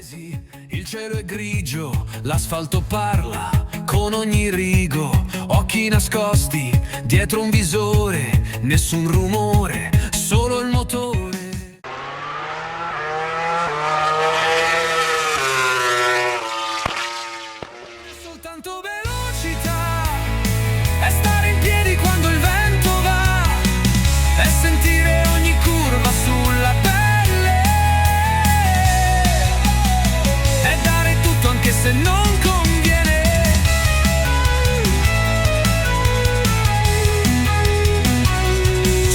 Il cielo è grigio, l'asfalto parla con ogni rigo, occhi nascosti dietro un visore, nessun rumore, solo il motore. Soltanto velocità, è stare in piedi quando il vento va, è sentire ogni curva sulla pelle, è dare tutto anche se non conviene.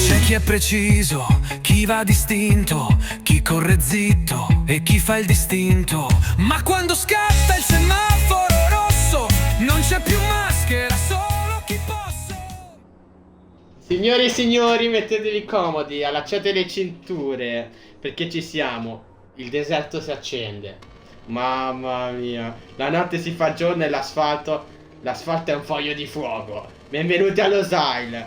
C'è chi è preciso, chi va distinto, chi corre zitto e chi fa il distinto, ma quando scatta il semaforo rosso non c'è più maschera, solo chi posso. Signori e signori, mettetevi comodi, allacciate le cinture, perché ci siamo. Il deserto si accende. Mamma mia, la notte si fa giorno e l'asfalto è un foglio di fuoco. Benvenuti allo Losail.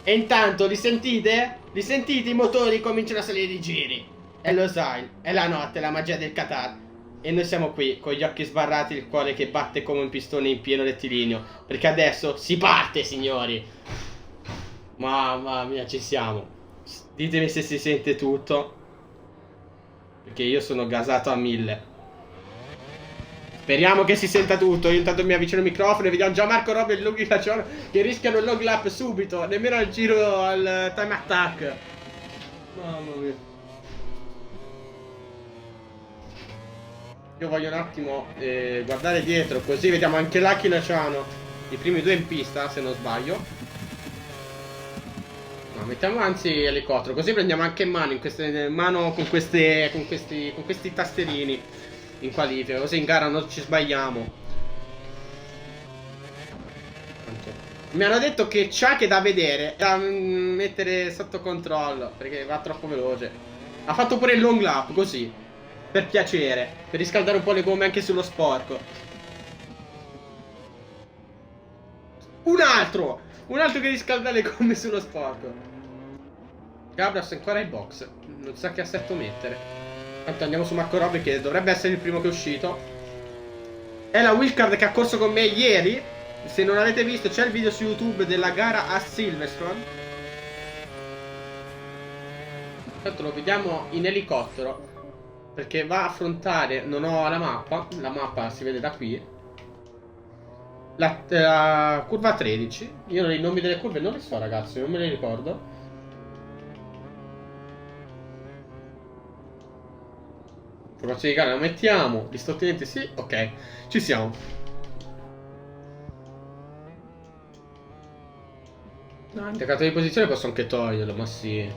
E intanto, li sentite? Li sentite? I motori cominciano a salire di giri. È lo Losail, è la notte, la magia del Qatar. E noi siamo qui, con gli occhi sbarrati, il cuore che batte come un pistone in pieno rettilineo. Perché adesso si parte, signori. Mamma mia, ci siamo. Ditemi se si sente tutto, perché io sono gasato a 1000. Speriamo che si senta tutto. Io intanto mi avvicino al microfono e vediamo già Marco Robby e Lughi Caccione che rischiano il long lap subito, nemmeno al giro, al time attack. Mamma mia. Io voglio un attimo guardare dietro, così vediamo anche Lucky Laciano, i primi due in pista, se non sbaglio. No, mettiamo anzi elicottero, così prendiamo anche in mano, con questi tasterini in qualifica, così in gara non ci sbagliamo. Mi hanno detto che c'ha che da vedere, da mettere sotto controllo, perché va troppo veloce. Ha fatto pure il long lap, così, per piacere, per riscaldare un po' le gomme anche sullo sporco. Un altro che riscalda le gomme sullo sporco. Gabras ancora in box, non sa che assetto mettere. Tanto andiamo su Marco Robby, che dovrebbe essere il primo che è uscito. È la wildcard che ha corso con me ieri. Se non avete visto, c'è il video su YouTube della gara a Silverstone. Tanto lo vediamo in elicottero, perché va a affrontare, non ho la mappa si vede da qui, la curva 13. Io i nomi delle curve non li so, ragazzi, non me li ricordo. Formazione di gara la mettiamo, gli stottinenti sì, ok, ci siamo. No, indicato di posizione posso anche toglierlo, ma sì.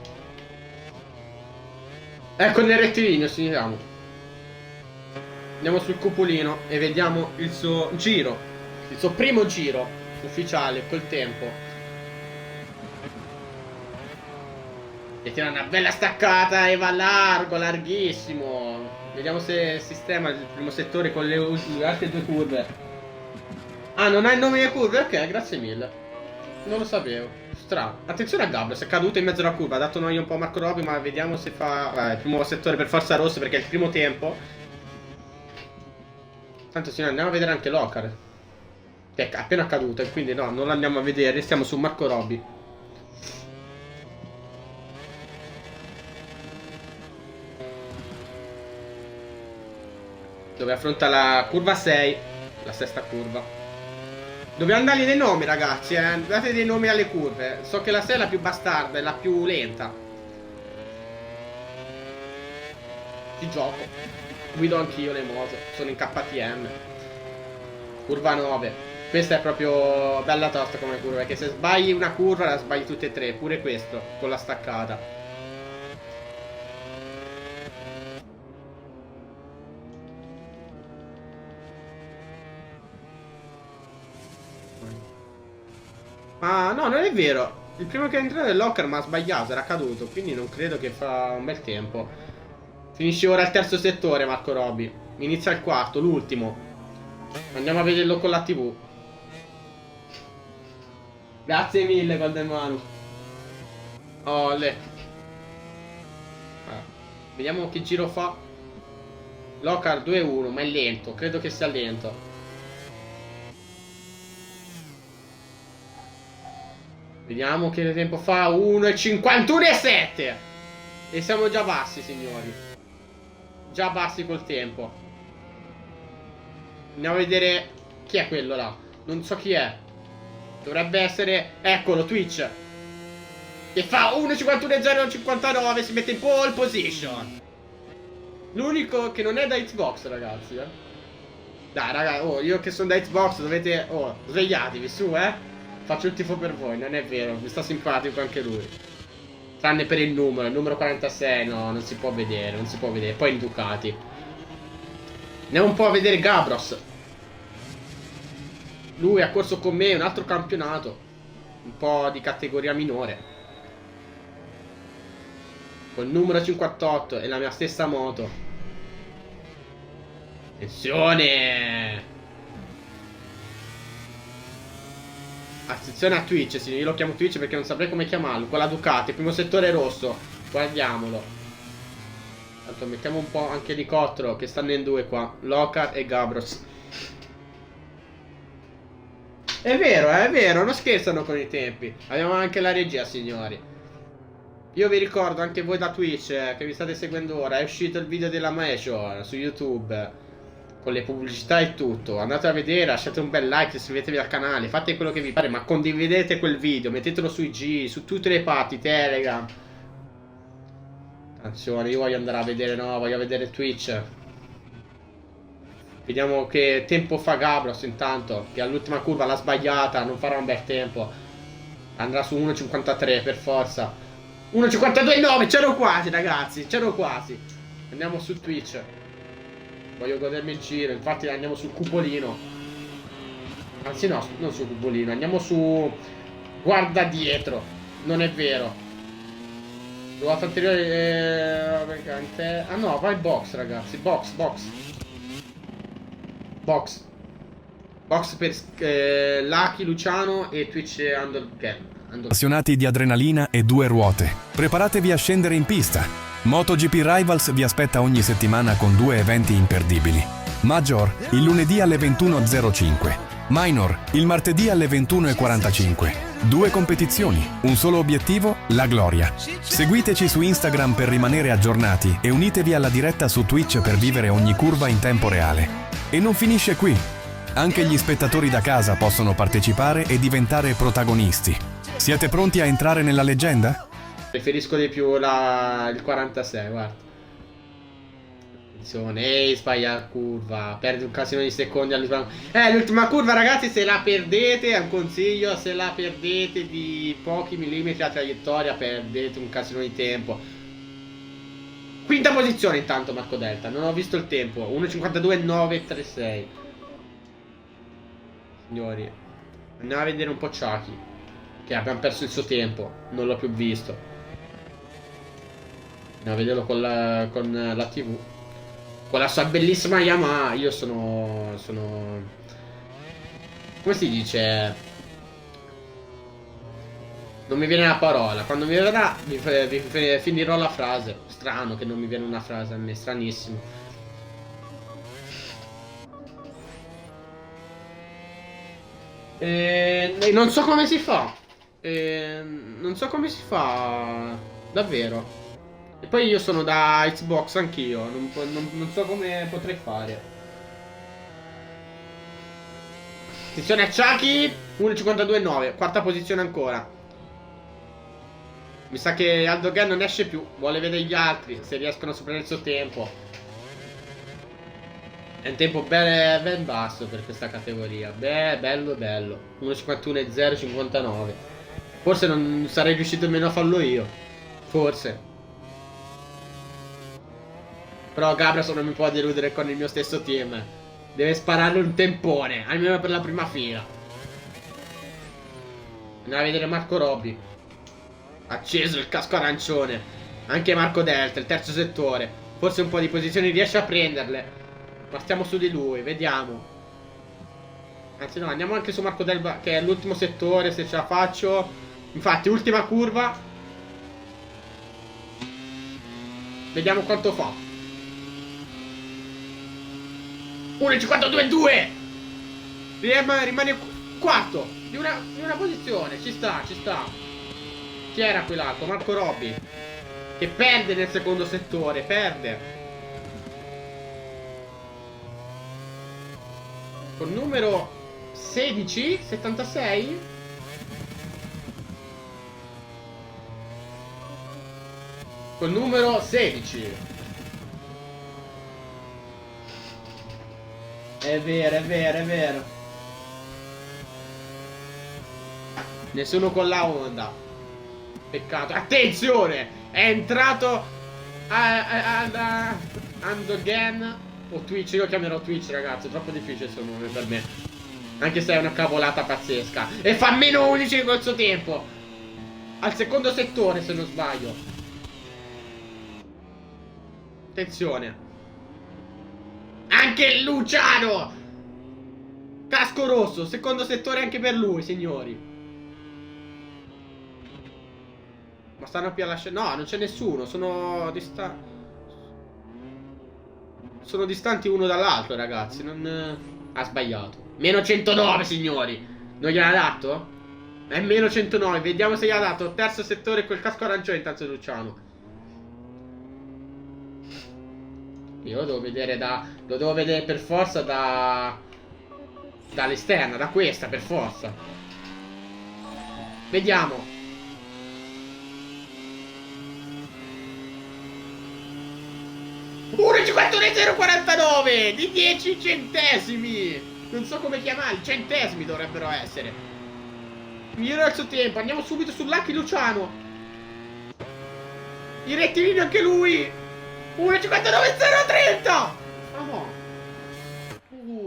Ecco nel rettilineo, siamo. Andiamo sul cupolino e vediamo il suo giro, il suo primo giro ufficiale col tempo. E tira una bella staccata e va largo, larghissimo. Vediamo se sistema il primo settore con le altre due curve. Ah, non ha il nome delle curve? Ok, grazie mille. Non lo sapevo. Strano. Attenzione a Gablo, si è caduto in mezzo alla curva. Ha dato noi un po' Marco Robby, ma vediamo se fa il primo settore per forza rosso, perché è il primo tempo. Tanto signori, andiamo a vedere anche Locar, che è appena caduto, e quindi no, non lo andiamo a vedere. Stiamo su Marco Robby. Dove affronta la curva 6, la sesta curva. Dobbiamo dargli dei nomi, ragazzi, date dei nomi alle curve. So che la 6 è la più bastarda, è la più lenta. Ci gioco. Guido anch'io le moto, sono in KTM. Curva 9. Questa è proprio bella tosta come curva, perché se sbagli una curva la sbagli tutte e tre. Pure questo, con la staccata. Ah, no, non è vero. Il primo che è entrato è Locker, ma ha sbagliato, era caduto. Quindi non credo che fa un bel tempo. Finisce ora il terzo settore, Marco Robby. Inizia il quarto, l'ultimo. Andiamo a vederlo con la TV. Grazie mille, Golden Manu. Olle. Vediamo che giro fa. Locar 2-1, ma è lento, credo che sia lento. Vediamo che tempo fa. 1:51,7. E siamo già bassi, signori. Già bassi col tempo. Andiamo a vedere chi è quello là. Non so chi è. Dovrebbe essere, eccolo, Twitch, che fa 1:51,059. Si mette in pole position. L'unico che non è da Xbox, ragazzi, Dai, raga, oh, io che sono da Xbox dovete... Oh, svegliatevi, su, Faccio il tifo per voi, non è vero. Mi sta simpatico anche lui. Tranne per il numero 46, no, non si può vedere, non si può vedere. Poi in Ducati. Andiamo un po' a vedere Gabros. Lui ha corso con me un altro campionato, un po' di categoria minore, col numero 58 e la mia stessa moto. Attenzione! Attenzione a Twitch, sì, io lo chiamo Twitch perché non saprei come chiamarlo. Con la Ducati, primo settore rosso. Guardiamolo. Tanto mettiamo un po' anche elicottero, che stanno in due qua, Locar e Gabros. È vero, non scherzano con i tempi. Abbiamo anche la regia, signori. Io vi ricordo anche voi da Twitch, che mi state seguendo ora. È uscito il video della Major su YouTube, con le pubblicità e tutto. Andate a vedere, lasciate un bel like, iscrivetevi al canale, fate quello che vi pare, ma condividete quel video, mettetelo su IG, su tutte le parti, Telegram. Attenzione, io voglio andare a vedere, no, voglio vedere Twitch. Vediamo che tempo fa Gabros intanto, che all'ultima curva l'ha sbagliata, non farà un bel tempo. Andrà su 1:53 per forza. 1:52,9, c'ero quasi, ragazzi, c'ero quasi. Andiamo su Twitch. Voglio godermi il giro, infatti andiamo sul cupolino. Anzi no, non sul cupolino, andiamo su... Guarda dietro, non è vero. Ruota anteriore... Ah no, vai box, ragazzi, box. Box per Lucky, Luciano e Twitch Undergame. Appassionati di adrenalina e due ruote, preparatevi a scendere in pista. MotoGP Rivals vi aspetta ogni settimana con 2 eventi imperdibili. Major, il lunedì alle 21:05. Minor, il martedì alle 21:45. 2 competizioni, un solo obiettivo, la gloria. Seguiteci su Instagram per rimanere aggiornati e unitevi alla diretta su Twitch per vivere ogni curva in tempo reale. E non finisce qui. Anche gli spettatori da casa possono partecipare e diventare protagonisti. Siete pronti a entrare nella leggenda? Preferisco di più il 46, guarda. Attenzione, sbaglia la curva. Perde un casino di secondi all'ultima. L'ultima curva, ragazzi, se la perdete, è un consiglio, se la perdete di pochi millimetri la traiettoria, perdete un casino di tempo. Quinta posizione intanto Marco Delta, non ho visto il tempo. 1:52,936. Signori, andiamo a vedere un po' Chucky, che abbiamo perso il suo tempo, non l'ho più visto. Andiamo a vederlo con la TV, con la sua bellissima Yamaha. Io sono come si dice? Non mi viene la parola. Quando mi verrà vi finirò la frase. Strano che non mi viene una frase a me, stranissimo. Non so come si fa. Non so come si fa davvero. E poi io sono da Xbox anch'io. Non so come potrei fare. Attenzione a Chucky. 1:52,9. Quarta posizione ancora. Mi sa che Aldo Gan non esce più. Vuole vedere gli altri, se riescono a superare il suo tempo. È un tempo ben basso per questa categoria. Bello. 1:51,059. Forse non sarei riuscito nemmeno a farlo io. Forse. Però Gabras non mi può deludere con il mio stesso team. Deve spararlo un tempone, almeno per la prima fila. Andiamo a vedere Marco Robbi. Acceso il casco arancione. Anche Marco Delta, il terzo settore. Forse un po' di posizioni riesce a prenderle, ma stiamo su di lui, vediamo. Anzi no, andiamo anche su Marco Delta, che è l'ultimo settore, se ce la faccio. Infatti, ultima curva. Vediamo quanto fa. 1,52,2. Rimane quarto di una posizione. Ci sta. Chi era quell'altro? Marco Robbi, che perde nel secondo settore. Perde col numero 16, 76. Col numero 16. È vero. Nessuno con la Honda. Peccato. Attenzione! È entrato Andogan o Twitch. Io lo chiamerò Twitch, ragazzi. È troppo difficile il suo nome per me. Anche se è una cavolata pazzesca. E fa meno 11 col suo tempo. Al secondo settore, se non sbaglio. Attenzione. Anche Luciano. Casco rosso. Secondo settore anche per lui, signori. Ma stanno più alla scena. No, non c'è nessuno. Sono distanti uno dall'altro, ragazzi. Ha sbagliato. Meno 109, signori. Non gliel'ha dato? È meno 109. Vediamo se gli ha dato. Terzo settore col casco arancione. Intanto Luciano. Io lo devo vedere lo devo vedere per forza dall'esterna. Da questa, per forza. Vediamo. Pure 51,049 di 10 centesimi. Non so come chiamarli. Centesimi dovrebbero essere. Migliora il suo tempo. Andiamo subito su Lucky Luciano. Il rettilineo anche lui. 1,59,030. Ah no.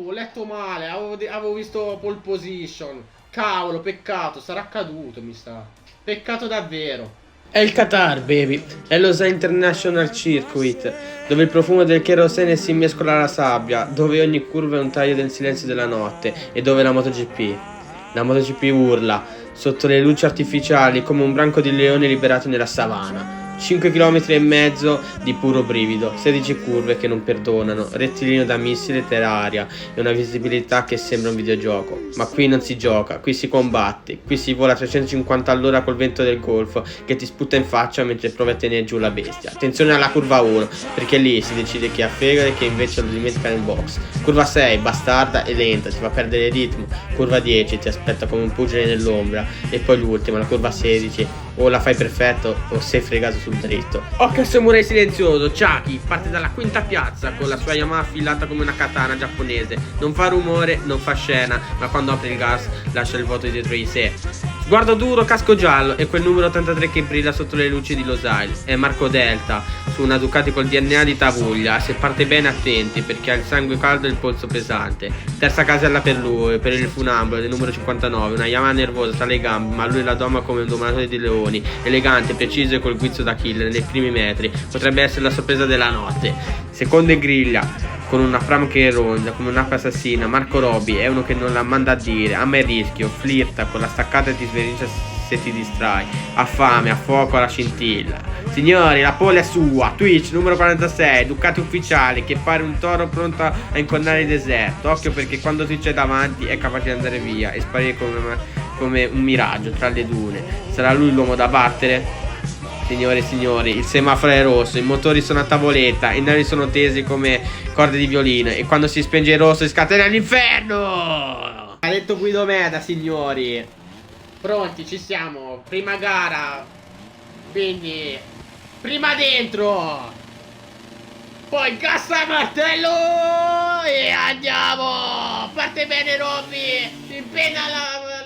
Ho letto male. Avevo visto pole position. Cavolo, peccato. Sarà caduto, mi sa. Peccato davvero. È il Qatar, baby. È lo Losa International Circuit, dove il profumo del kerosene si mescola alla sabbia, dove ogni curva è un taglio del silenzio della notte e dove la MotoGP urla sotto le luci artificiali come un branco di leoni liberato nella savana. 5 km e mezzo di puro brivido, 16 curve che non perdonano, rettilineo da missile terra-aria e una visibilità che sembra un videogioco. Ma qui non si gioca, qui si combatte, qui si vola a 350 all'ora col vento del golfo che ti sputa in faccia mentre provi a tenere giù la bestia. Attenzione alla curva 1, perché lì si decide chi ha fegato e chi invece lo dimentica nel box. Curva 6, bastarda e lenta, ti fa perdere il ritmo. Curva 10, ti aspetta come un pugile nell'ombra. E poi l'ultima, la curva 16, o la fai perfetto o sei fregato sul dritto. Occhio al samurai silenzioso. Chucky parte dalla quinta piazza con la sua Yamaha affilata come una katana giapponese. Non fa rumore, non fa scena, ma quando apre il gas lascia il vuoto dietro di sé. Sguardo duro, casco giallo e quel numero 83 che brilla sotto le luci di Losail. È Marco Delta su una Ducati col DNA di Tavuglia. Se parte bene attenti perché ha il sangue caldo e il polso pesante. Terza casella per lui, per il funambolo del numero 59. Una Yamaha nervosa tra le gambe, ma lui la doma come un domatore di leoni. Elegante, preciso e col guizzo da killer nei primi metri. Potrebbe essere la sorpresa della notte. Seconda griglia con una Pram che ronda come un'ape assassina. Marco Robbi è uno che non la manda a dire. Ama il rischio, flirta con la staccata e ti sverigia se ti distrai. Ha fame, ha fuoco alla scintilla. Signori, la pole è sua. Twitch numero 46, Ducati ufficiale che pare un toro pronto a incornare il deserto. Occhio perché quando Twitch è davanti è capace di andare via e sparire come un miraggio tra le dune. Sarà lui l'uomo da battere? Signore e signori, il semaforo è rosso, i motori sono a tavoletta, i navi sono tesi come corde di violino e quando si spenge il rosso si scatena l'inferno! Ha detto Guido Meda, signori. Pronti, ci siamo. Prima gara. Quindi prima dentro, poi cassa martello e andiamo. Parte bene Robby. Impena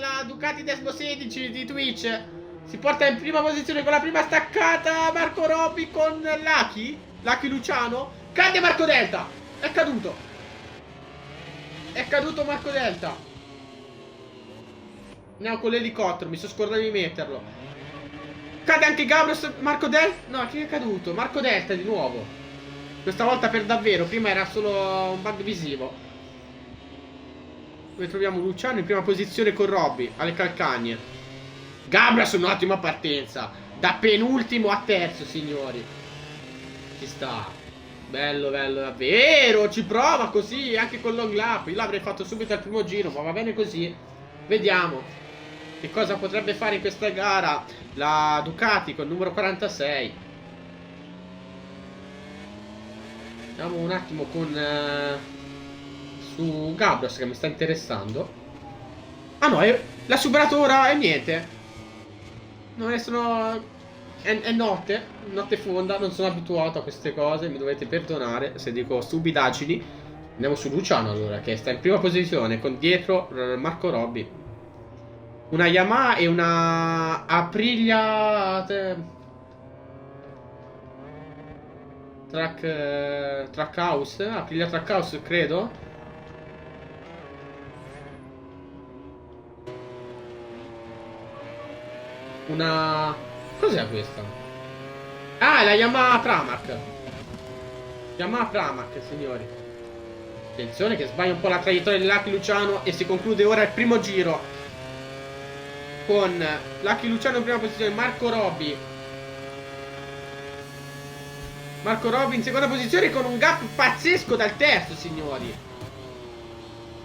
la Ducati Desmo 16 di Twitch. Si porta in prima posizione con la prima staccata Marco Robby con Lucky Luciano. Cade Marco Delta. È caduto Marco Delta. Andiamo con l'elicottero. Mi sono scordato di metterlo. Cade anche Gabriel. Marco Delta. No, chi è caduto? Marco Delta di nuovo. Questa volta per davvero. Prima era solo un bug visivo. Qui troviamo Luciano in prima posizione con Robby alle calcagne. Gabriel su un'ottima partenza. Da penultimo a terzo, signori. Ci sta. Bello, bello, davvero. Ci prova così, anche con long lap. Io l'avrei fatto subito al primo giro, ma va bene così. Vediamo che cosa potrebbe fare in questa gara la Ducati col numero 46. Andiamo un attimo con su Gabros che mi sta interessando. Ah no, l'ha superato ora e niente. Non ne sono... È notte fonda, non sono abituato a queste cose, mi dovete perdonare se dico stupidaggini. Andiamo su Luciano allora, che sta in prima posizione con dietro Marco Robbi. Una Yamaha e una Aprilia Trackhouse, Aprilia Trackhouse credo. Una... Cos'è questa? Ah, è la Yamaha Pramac. Yamaha Pramac, signori. Attenzione che sbaglia un po' la traiettoria di Lucky Luciano e si conclude ora il primo giro con Lucky Luciano in prima posizione, Marco Robbi. Marco Robbi in seconda posizione con un gap pazzesco dal terzo, signori.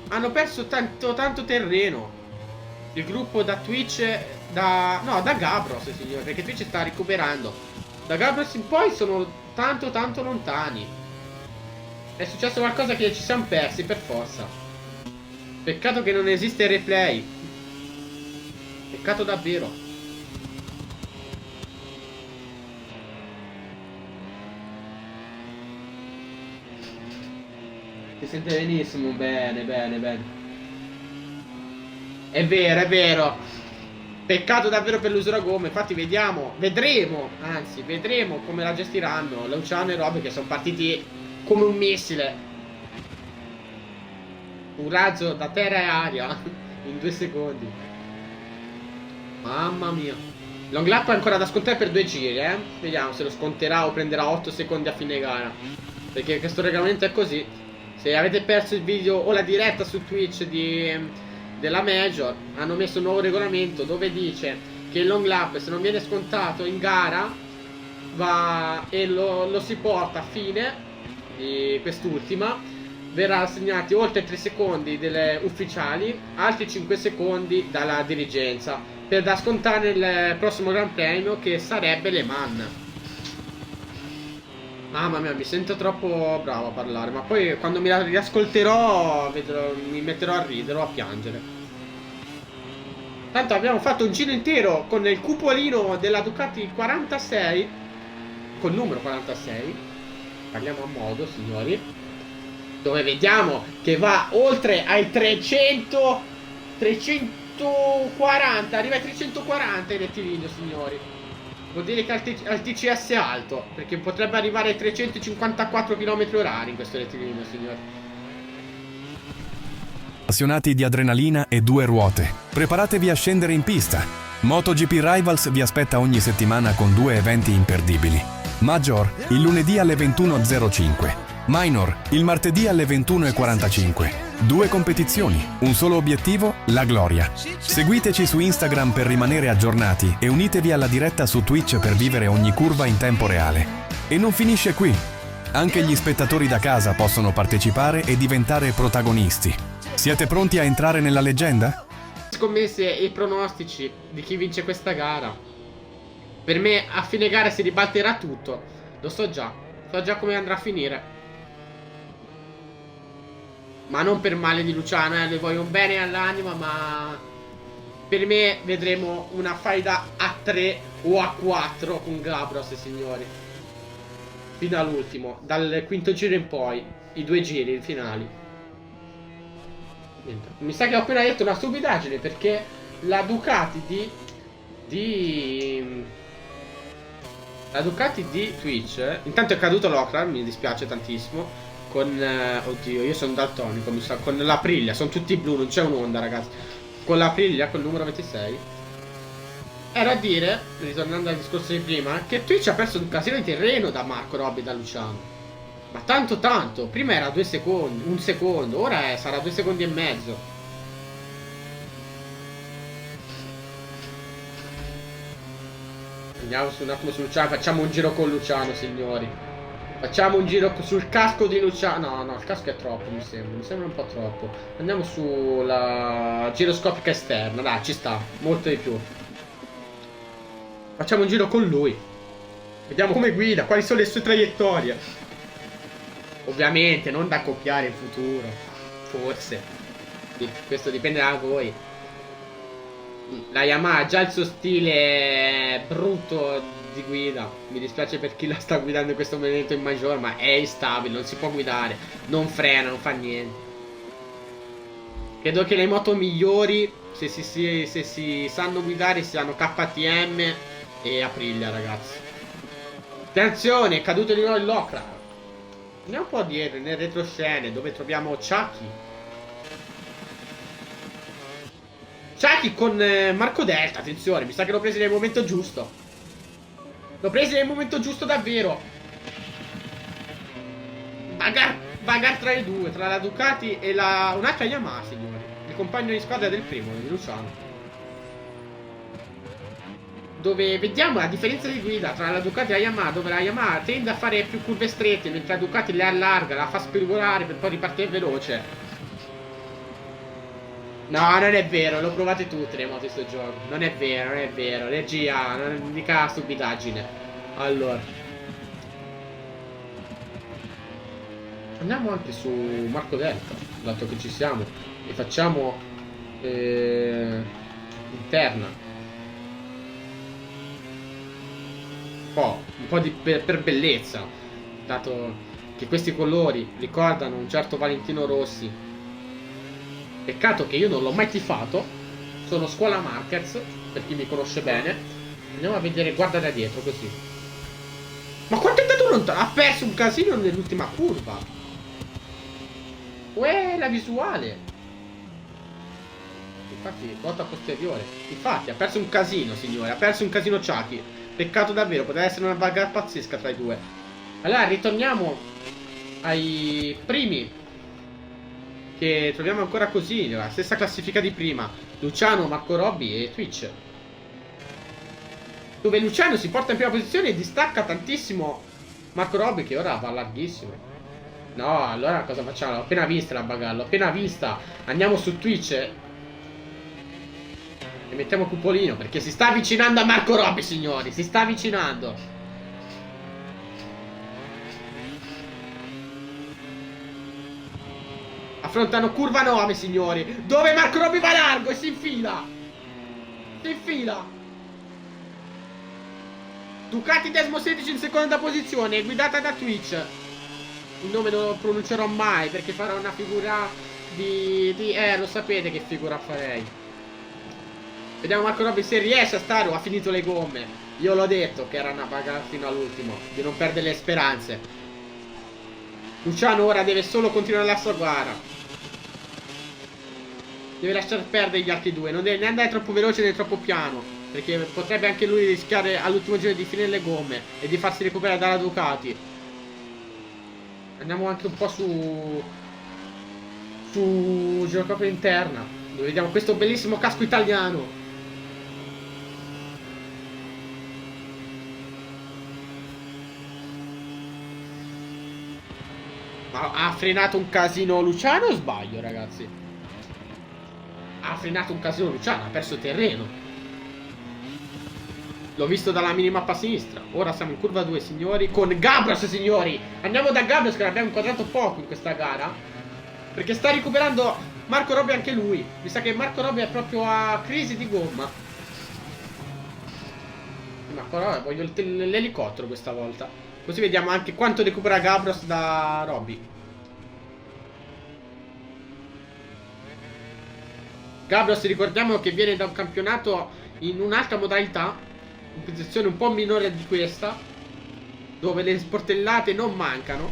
Hanno perso tanto terreno. Il gruppo da Twitch, da Gabros, signori, perché Twitch sta recuperando. Da Gabros in poi sono tanto lontani. È successo qualcosa che ci siamo persi per forza. Peccato che non esiste il replay. Peccato davvero. Si sente benissimo, bene. È vero. Peccato davvero per l'uso della gomma. Infatti vedremo come la gestiranno Luciano e Robby, che sono partiti come un missile. Un razzo da terra e aria in 2 secondi. Mamma mia. Long lap è ancora da scontare per 2 giri, Vediamo se lo sconterà o prenderà 8 secondi a fine gara, perché questo regolamento è così. Se avete perso il video o la diretta su Twitch della Major, hanno messo un nuovo regolamento dove dice che il long lap, se non viene scontato in gara, va e lo si porta a fine di quest'ultima, verrà assegnati oltre 3 secondi delle ufficiali, altri 5 secondi dalla dirigenza, per da scontare nel prossimo Gran Premio, che sarebbe Le Mans. Mamma mia, mi sento troppo bravo a parlare, ma poi quando mi riascolterò mi metterò a ridere o a piangere. Tanto abbiamo fatto un giro intero con il cupolino della Ducati 46, col numero 46. Parliamo a modo, signori. Dove vediamo che va oltre ai 340, arriva ai 340 il rettilineo, signori. Vuol dire che al TCS è alto, perché potrebbe arrivare ai 354 km/h in questo rettilineo, signori. Appassionati di adrenalina e 2 ruote, preparatevi a scendere in pista. MotoGP Rivals vi aspetta ogni settimana con 2 eventi imperdibili. Major il lunedì alle 21:05, Minor il martedì alle 21:45. 2 competizioni, un solo obiettivo, la gloria. Seguiteci su Instagram per rimanere aggiornati e unitevi alla diretta su Twitch per vivere ogni curva in tempo reale. E non finisce qui. Anche gli spettatori da casa possono partecipare e diventare protagonisti. Siete pronti a entrare nella leggenda? Scommesse e pronostici di chi vince questa gara. Per me a fine gara si ribalterà tutto. Lo so già come andrà a finire. Ma non per male di Luciano, le voglio un bene all'anima, ma per me vedremo una faida a 3 o a 4 con Gabros, signori. Fino all'ultimo, dal quinto giro in poi, i 2 giri finali. Niente. Mi sa che ho appena detto una stupidaggine, perché la Ducati la Ducati di Twitch, intanto è caduto l'Ocran, mi dispiace tantissimo. Con oddio, io sono daltonico, mi sa, con l'Aprilia, sono tutti blu, non c'è un'onda, ragazzi. Con l'Aprilia, col numero 26. Era a dire, ritornando al discorso di prima, che Twitch ha perso un casino di terreno da Marco Robby e da Luciano. Ma tanto. Prima era 2 secondi, 1 secondo, ora sarà 2 secondi e mezzo. Andiamo un attimo su Luciano, facciamo un giro con Luciano, signori. Facciamo un giro sul casco di Luciano. No, no, il casco è troppo, mi sembra. Mi sembra un po' troppo. Andiamo sulla giroscopica esterna. Dai, ci sta. Molto di più. Facciamo un giro con lui. Vediamo come guida, quali sono le sue traiettorie. Ovviamente, non da copiare in futuro. Forse. Questo dipende da voi. La Yamaha ha già il suo stile brutto di guida. Mi dispiace per chi la sta guidando in questo momento in maggiore, ma è instabile, non si può guidare, non frena, non fa niente. Credo che le moto migliori, se si sanno guidare, siano KTM e Aprilia, ragazzi. Attenzione, è caduto di nuovo il Locra. Andiamo un po' dietro, nel retroscene, dove troviamo Chucky. Chucky con Marco Delta, attenzione, mi sa che l'ho preso nel momento giusto. L'ho preso nel momento giusto davvero. Bagar tra i due, tra la Ducati e un'altra Yamaha, signori. Il compagno di squadra del primo, di Luciano. Dove vediamo la differenza di guida tra la Ducati e la Yamaha, dove la Yamaha tende a fare più curve strette, mentre la Ducati le allarga, la fa spigolare per poi ripartire veloce. No, non è vero, lo provate tutte le moto in sto gioco. Non è vero, non è vero. Regia, non dica stupidaggine. Allora, andiamo anche su Marco Delta, dato che ci siamo, e facciamo interna. Un po' per bellezza, dato che questi colori ricordano un certo Valentino Rossi. Peccato che io non l'ho mai tifato. Sono scuola Marquez, per chi mi conosce bene. Andiamo a vedere, guarda da dietro così. Ma quanto è andato lontano? Ha perso un casino nell'ultima curva. Uè, la visuale. Infatti, ruota posteriore. Infatti, ha perso un casino, signore. Ha perso un casino Chucky. Peccato davvero, poteva essere una bagarre pazzesca tra i due. Allora, ritorniamo ai primi, che troviamo ancora così, la stessa classifica di prima. Luciano, Marco Robbi e Twitch, dove Luciano si porta in prima posizione e distacca tantissimo Marco Robbi, che ora va larghissimo. No, allora cosa facciamo? L'ho appena vista la bagarre, l'ho appena vista. Andiamo su Twitch e mettiamo cupolino, perché si sta avvicinando a Marco Robbi, signori. Si sta avvicinando. Affrontano curva 9, signori, dove Marco Robbi va largo e si infila. Si infila. Ducati Desmo 16 in seconda posizione, guidata da Twitch. Il nome non lo pronuncerò mai, perché farò una figura lo sapete che figura farei. Vediamo Marco Robbi se riesce a stare o ha finito le gomme. Io l'ho detto che era una bagarre fino all'ultimo, di non perdere le speranze. Luciano ora deve solo continuare la sua gara. Deve lasciar perdere gli altri due. Non deve né andare troppo veloce né troppo piano, perché potrebbe anche lui rischiare all'ultimo giro di finire le gomme e di farsi recuperare dalla Ducati. Andiamo anche un po' su girocopia interna, dove vediamo questo bellissimo casco italiano. Ma ha frenato un casino Luciano o sbaglio, ragazzi? Ha frenato un casino Luciano, ha perso terreno. L'ho visto dalla minimappa a sinistra. Ora siamo in curva 2, signori, con Gabros, signori. Andiamo da Gabros, che l'abbiamo inquadrato poco in questa gara, perché sta recuperando Marco Robbi anche lui. Mi sa che Marco Robbi è proprio a crisi di gomma. Marco Robbi, voglio l'elicottero questa volta, così vediamo anche quanto recupera Gabros da Robbi. Gabros, ricordiamo che viene da un campionato in un'altra modalità, in posizione un po' minore di questa, dove le sportellate non mancano.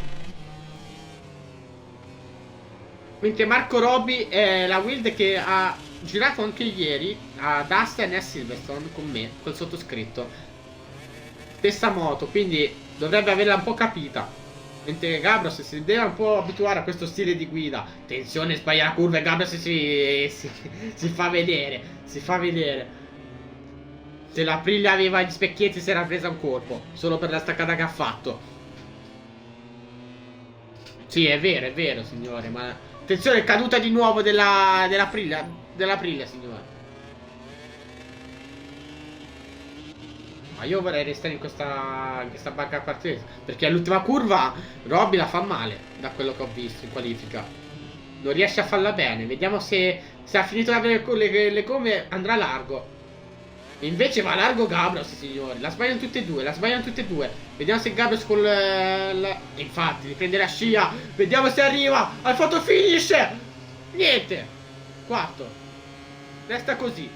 Mentre Marco Robbi è la Wild che ha girato anche ieri ad Assen e a Silverstone con me, col sottoscritto. Stessa moto, quindi dovrebbe averla un po' capita. Mentre Gabros si deve un po' abituare a questo stile di guida. Attenzione, sbaglia la curva e Gabros si fa vedere. Si fa vedere. Se l'Aprilia aveva gli specchietti si era presa un colpo, solo per la staccata che ha fatto. Sì, è vero, signore, ma attenzione, è caduta di nuovo dell'Aprilia, signore. Ma io vorrei restare in questa banca partenza, perché all'ultima curva Robby la fa male, da quello che ho visto in qualifica. Non riesce a farla bene. Vediamo se ha finito di avere le gomme, andrà largo. Invece va largo Gabros, signori. La sbagliano tutte e due. Vediamo se Gabros con infatti, riprende la scia. Vediamo se arriva al photo finish. Niente. Quarto. Resta così.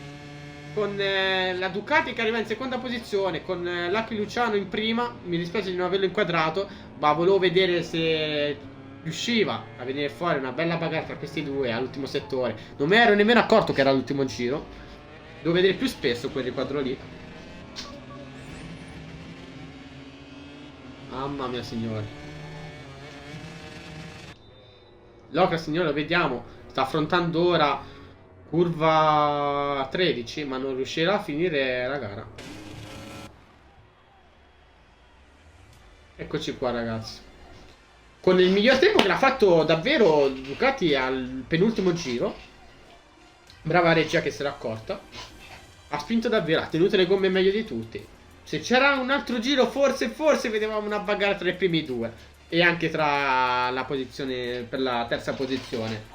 Con la Ducati che arriva in seconda posizione. Con Lucky Luciano in prima. Mi dispiace di non averlo inquadrato, ma volevo vedere se riusciva a venire fuori una bella bagarre tra questi due all'ultimo settore. Non mi ero nemmeno accorto che era l'ultimo giro. Devo vedere più spesso quel riquadro lì. Mamma mia, signori. L'Ocra, signore, lo vediamo. Sta affrontando ora curva 13, ma non riuscirà a finire la gara. Eccoci qua, ragazzi. Con il miglior tempo che l'ha fatto davvero Ducati al penultimo giro. Brava regia che se l'è accorta. Ha spinto davvero, ha tenuto le gomme meglio di tutti. Se c'era un altro giro forse vedevamo una bagarre tra i primi due. E anche tra la posizione, per la terza posizione.